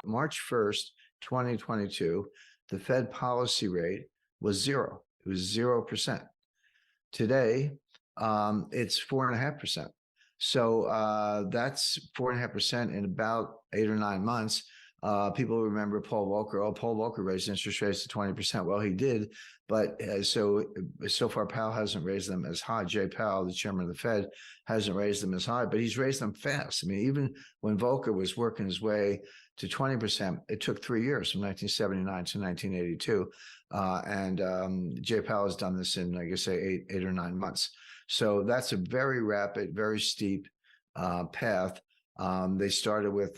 March 1st, 2022, the Fed policy rate was zero. It was 0%. Today, it's 4.5%. So that's 4.5% in about 8 or 9 months. People remember Paul Volcker. Oh, Paul Volcker raised interest rates to 20%. Well, he did, but so far Powell hasn't raised them as high. Jay Powell, the chairman of the Fed, hasn't raised them as high, but he's raised them fast. I mean, even when Volcker was working his way to 20%, it took 3 years, from 1979 to 1982. Jay Powell has done this in, like I say, 8 or 9 months. So that's a very rapid, very steep path. They started with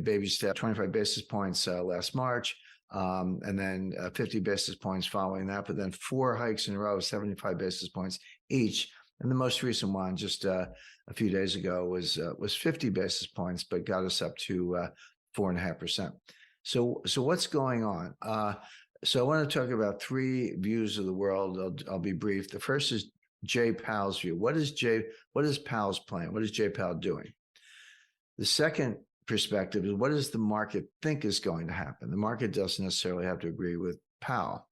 baby step, 25 basis points last March, and then 50 basis points following that, but then 4 hikes in a row, 75 basis points each. And the most recent one just a few days ago was 50 basis points, but got us up to 4.5%. So what's going on? So I want to talk about 3 views of the world. I'll be brief. The first is Jay Powell's view. What is Powell's plan? What is Jay Powell doing? The second perspective is, what does the market think is going to happen? The market doesn't necessarily have to agree with Powell.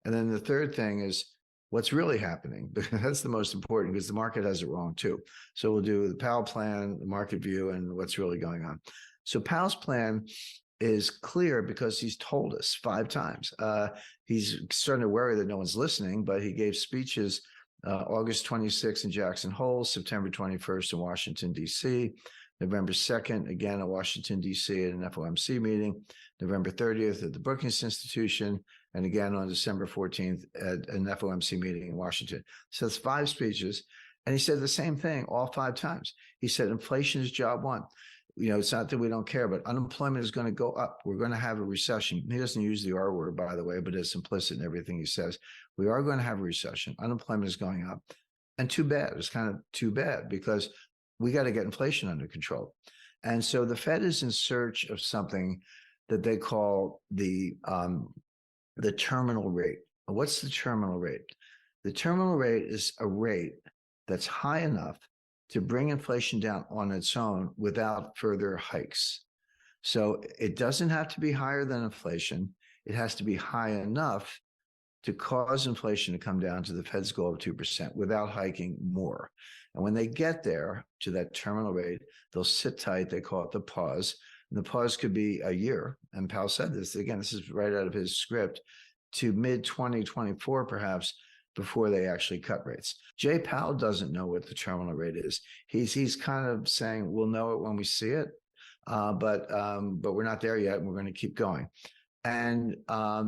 And then the third thing is, what's really happening? That's the most important, because the market has it wrong too. So we'll do the Powell plan, the market view, and what's really going on. So Powell's plan is clear because he's told us 5 times. He's starting to worry that no one's listening, but he gave speeches August 26th in Jackson Hole, September 21st in Washington, D.C., November 2nd, again at Washington, D.C. at an FOMC meeting, November 30th at the Brookings Institution, and again on December 14th at an FOMC meeting in Washington. So it's 5 speeches. And he said the same thing all 5 times. He said, inflation is job one. It's not that we don't care, but unemployment is going to go up. We're going to have a recession. He doesn't use the R word, by the way, but it's implicit in everything he says. We are going to have a recession. Unemployment is going up. And too bad. It's kind of too bad, because we got to get inflation under control. And so the Fed is in search of something that they call the terminal rate. What's the terminal rate? The terminal rate is a rate that's high enough to bring inflation down on its own without further hikes. So it doesn't have to be higher than inflation. It has to be high enough to cause inflation to come down to the Fed's goal of 2% without hiking more. And when they get there to that terminal rate, they'll sit tight. They call it the pause. And the pause could be a year. And Powell said this, again, this is right out of his script, to mid-2024 perhaps, before they actually cut rates. Jay Powell doesn't know what the terminal rate is. He's kind of saying, we'll know it when we see it, but we're not there yet, and we're going to keep going. And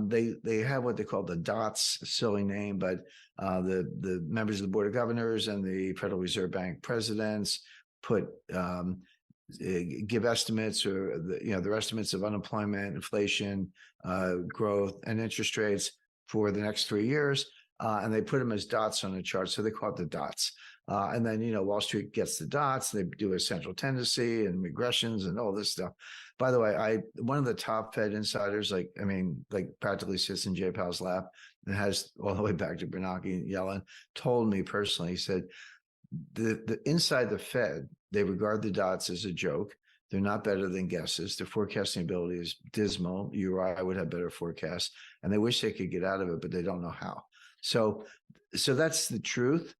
they have what they call the dots, a silly name, but the members of the Board of Governors and the Federal Reserve Bank presidents give estimates, or their estimates of unemployment, inflation, growth, and interest rates for the next 3 years. And they put them as dots on the chart, so they call it the dots. And then, Wall Street gets the dots. They do a central tendency and regressions and all this stuff. By the way, one of the top Fed insiders, like practically sits in Jay Powell's lap and has all the way back to Bernanke and Yellen, told me personally, he said, the inside the Fed, they regard the dots as a joke. They're not better than guesses. Their forecasting ability is dismal. You or I would have better forecasts, and they wish they could get out of it, but they don't know how. So that's the truth.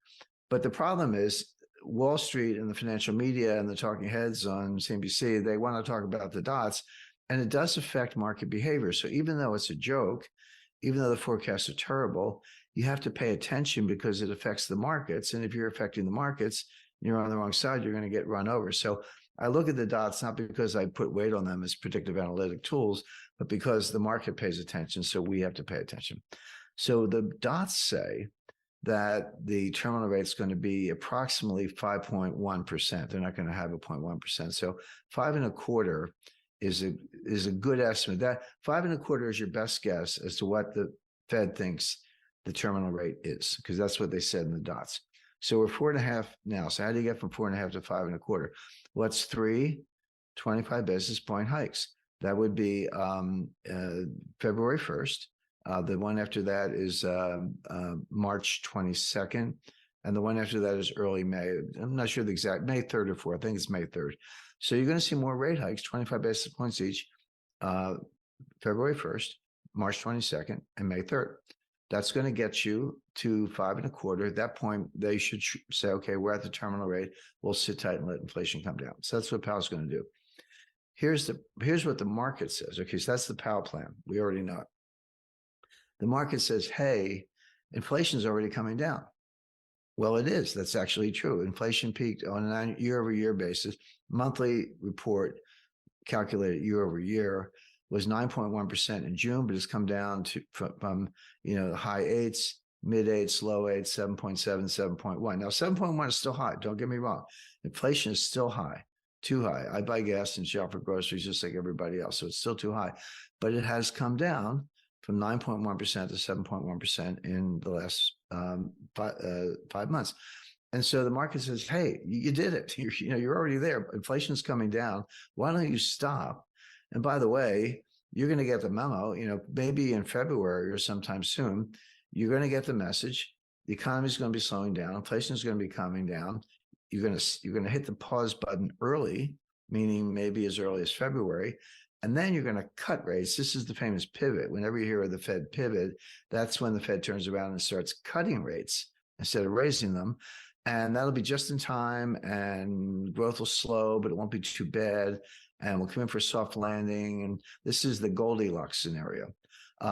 But the problem is Wall Street and the financial media and the talking heads on CNBC, they want to talk about the dots, and it does affect market behavior. So even though it's a joke, even though the forecasts are terrible, you have to pay attention because it affects the markets. And if you're affecting the markets, you're on the wrong side, you're going to get run over. So I look at the dots, not because I put weight on them as predictive analytic tools, but because the market pays attention. So we have to pay attention. So the dots say that the terminal rate is going to be approximately 5.1%. They're not going to have a 0.1%. So 5.25 is a good estimate. That 5.25 is your best guess as to what the Fed thinks the terminal rate is, because that's what they said in the dots. So we're 4.5 now. So how do you get from 4.5 to 5.25? Well, it's 3 25 basis point hikes. That would be February 1st. The one after that is March 22nd. And the one after that is early May. I'm not sure the exact, May 3rd or 4th. I think it's May 3rd. So you're going to see more rate hikes, 25 basis points each, February 1st, March 22nd, and May 3rd. That's going to get you to 5.25. At that point, they should say, okay, we're at the terminal rate. We'll sit tight and let inflation come down. So that's what Powell's going to do. Here's what the market says. Okay, so that's the Powell plan. We already know it. The market says, hey, inflation's already coming down. Well, it is. That's actually true. Inflation peaked on a year-over-year basis. Monthly report calculated year-over-year was 9.1% in June, but it's come down to from the high eights, mid eights, low eights, 7.7, 7.1. Now, 7.1 is still high. Don't get me wrong. Inflation is still high, too high. I buy gas and shop for groceries just like everybody else, so it's still too high. But it has come down from 9.1% to 7.1% in the last 5 months. And so the market says, hey, you did it. You're already there. Inflation's coming down. Why don't you stop? And by the way, you're going to get the memo, maybe in February or sometime soon, you're going to get the message. The economy is going to be slowing down. Inflation is going to be coming down. You're going to hit the pause button early, meaning maybe as early as February. And then you're going to cut rates. This is the famous pivot. Whenever you hear of the Fed pivot, that's when the Fed turns around and starts cutting rates instead of raising them. And that'll be just in time, and growth will slow, but it won't be too bad. And we'll come in for a soft landing. And this is the Goldilocks scenario.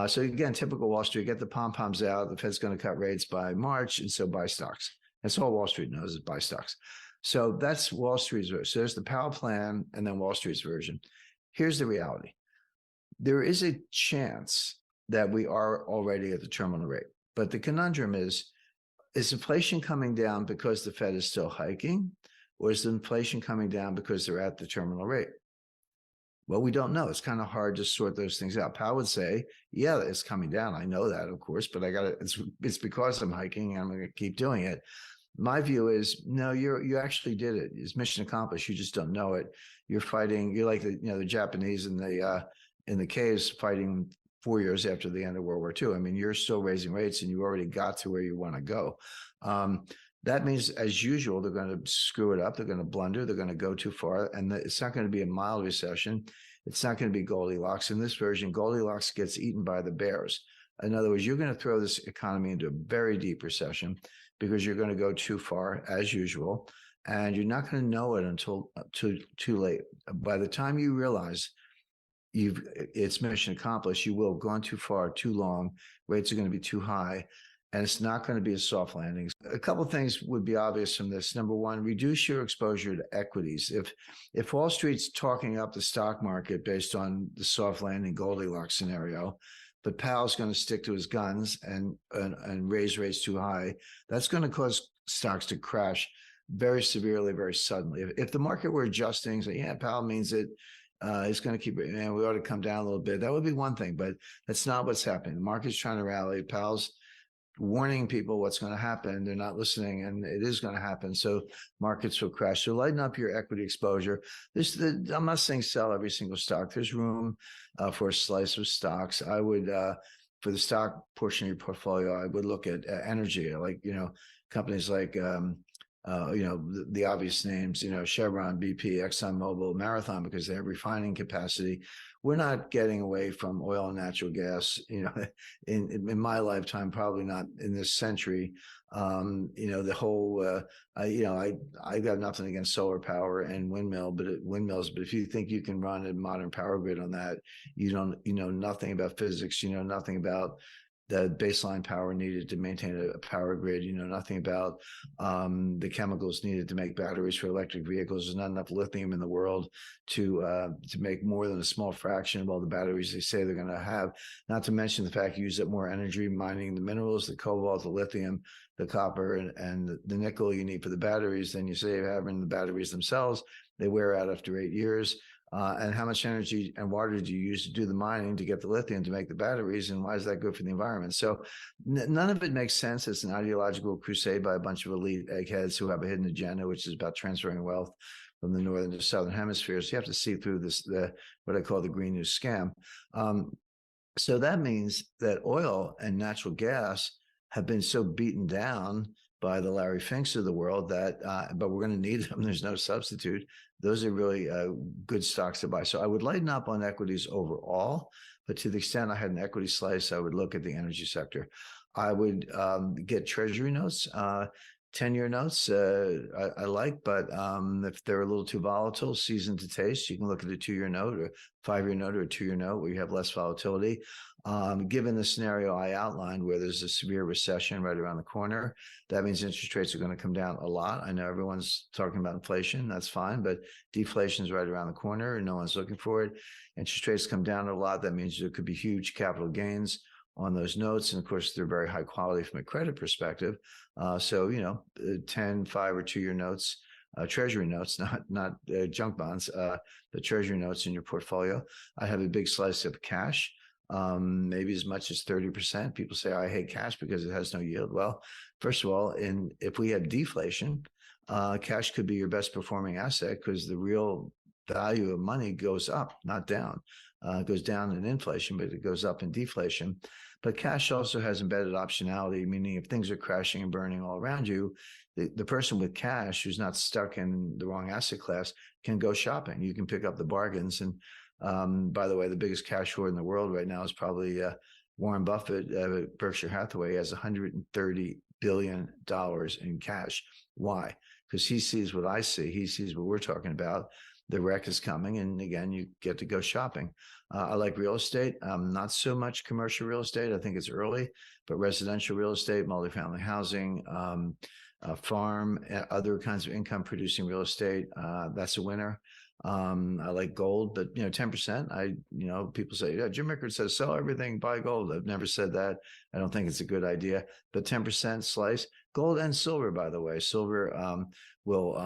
So again, typical Wall Street, get the pom-poms out. The Fed's going to cut rates by March, and so buy stocks. That's all Wall Street knows is buy stocks. So that's Wall Street's version. So there's the Powell plan and then Wall Street's version. Here's the reality. There is a chance that we are already at the terminal rate. But the conundrum is inflation coming down because the Fed is still hiking, or is the inflation coming down because they're at the terminal rate? Well, we don't know. It's kind of hard to sort those things out. Powell would say, yeah, it's coming down. I know that, of course, but it's because I'm hiking and I'm going to keep doing it. My view is, no, you actually did it. It's mission accomplished. You just don't know it. You're fighting. You're like the Japanese in the caves fighting 4 years after the end of World War II. I mean, you're still raising rates, and you already got to where you want to go. That means, as usual, they're going to screw it up. They're going to blunder. They're going to go too far, and it's not going to be a mild recession. It's not going to be Goldilocks. In this version, Goldilocks gets eaten by the bears. In other words, you're going to throw this economy into a very deep recession because you're going to go too far, as usual, and you're not going to know it until too late. By the time you realize it's mission accomplished, you will have gone too far, too long. Rates are going to be too high, and it's not going to be a soft landing. A couple of things would be obvious from this. Number one, reduce your exposure to equities. If Wall Street's talking up the stock market based on the soft landing Goldilocks scenario, but Powell's going to stick to his guns and raise rates too high, that's going to cause stocks to crash very severely, very suddenly. If the market were adjusting, so yeah, Powell means it, it's going to keep, we ought to come down a little bit. That would be one thing, but that's not what's happening. The market's trying to rally. Powell's warning people what's going to happen. They're not listening, and it is going to happen. So markets will crash. So lighten up your equity exposure. I'm not saying sell every single stock. There's room for a slice of stocks. I would, for the stock portion of your portfolio, I would look at energy, like, companies like, the obvious names, Chevron, BP, ExxonMobil, Marathon, because they have refining capacity. We're not getting away from oil and natural gas, in my lifetime, probably not in this century. The whole, I got nothing against solar power and windmills, but if you think you can run a modern power grid on that, you know nothing about physics, nothing about the baseline power needed to maintain a power grid. Nothing about the chemicals needed to make batteries for electric vehicles. There's not enough lithium in the world to make more than a small fraction of all the batteries they say they're going to have. Not to mention the fact you use up more energy mining the minerals, the cobalt, the lithium, the copper, and the nickel you need for the batteries than you save having the batteries themselves. They wear out after 8 years. And how much energy and water do you use to do the mining to get the lithium to make the batteries, and why is that good for the environment? So none of it makes sense. It's an ideological crusade by a bunch of elite eggheads who have a hidden agenda, which is about transferring wealth from the northern to southern hemispheres. So you have to see through this, what I call the green news scam. So that means that oil and natural gas have been so beaten down by the Larry Finks of the world that, but we're going to need them. There's no substitute. Those are really good stocks to buy. So I would lighten up on equities overall, but to the extent I had an equity slice, I would look at the energy sector. I would get treasury notes. 10-year notes I like, but if they're a little too volatile, seasoned to taste, you can look at a 2-year note or 5-year note or a 2-year note where you have less volatility. Given the scenario I outlined where there's a severe recession right around the corner, that means interest rates are going to come down a lot. I know everyone's talking about inflation. That's fine, but deflation is right around the corner and no one's looking for it. Interest rates come down a lot. That means there could be huge capital gains on those notes. And of course, they're very high quality from a credit perspective. So, 10, 5 or 2-year notes, treasury notes, not junk bonds, but treasury notes in your portfolio. I have a big slice of cash, maybe as much as 30%. People say, I hate cash because it has no yield. Well, first of all, if we have deflation, cash could be your best performing asset because the real value of money goes up, not down. It goes down in inflation, but it goes up in deflation. But cash also has embedded optionality, meaning if things are crashing and burning all around you, the person with cash who's not stuck in the wrong asset class can go shopping. You can pick up the bargains. And by the way, the biggest cash hoard in the world right now is probably Warren Buffett. Berkshire Hathaway has $130 billion in cash. Why? Because he sees what I see. He sees what we're talking about. The wreck is coming, and again, you get to go shopping. I like real estate, not so much commercial real estate. I think it's early, but residential real estate, multifamily housing, farm, other kinds of income-producing real estate. That's a winner. I like gold, but 10%. People say, yeah, Jim Rickards says sell everything, buy gold. I've never said that. I don't think it's a good idea. But 10% slice, gold and silver, by the way. Silver will,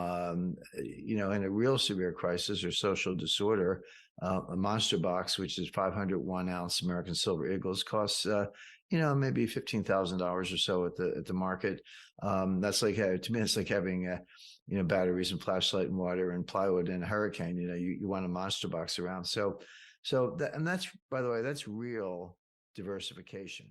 in a real severe crisis or social disorder, a monster box, which is 501 ounce American silver eagles, costs maybe $15,000 or so at the market. That's like, to me, it's like having batteries and flashlight and water and plywood in a hurricane. You want a monster box around. So that's, by the way, that's real diversification.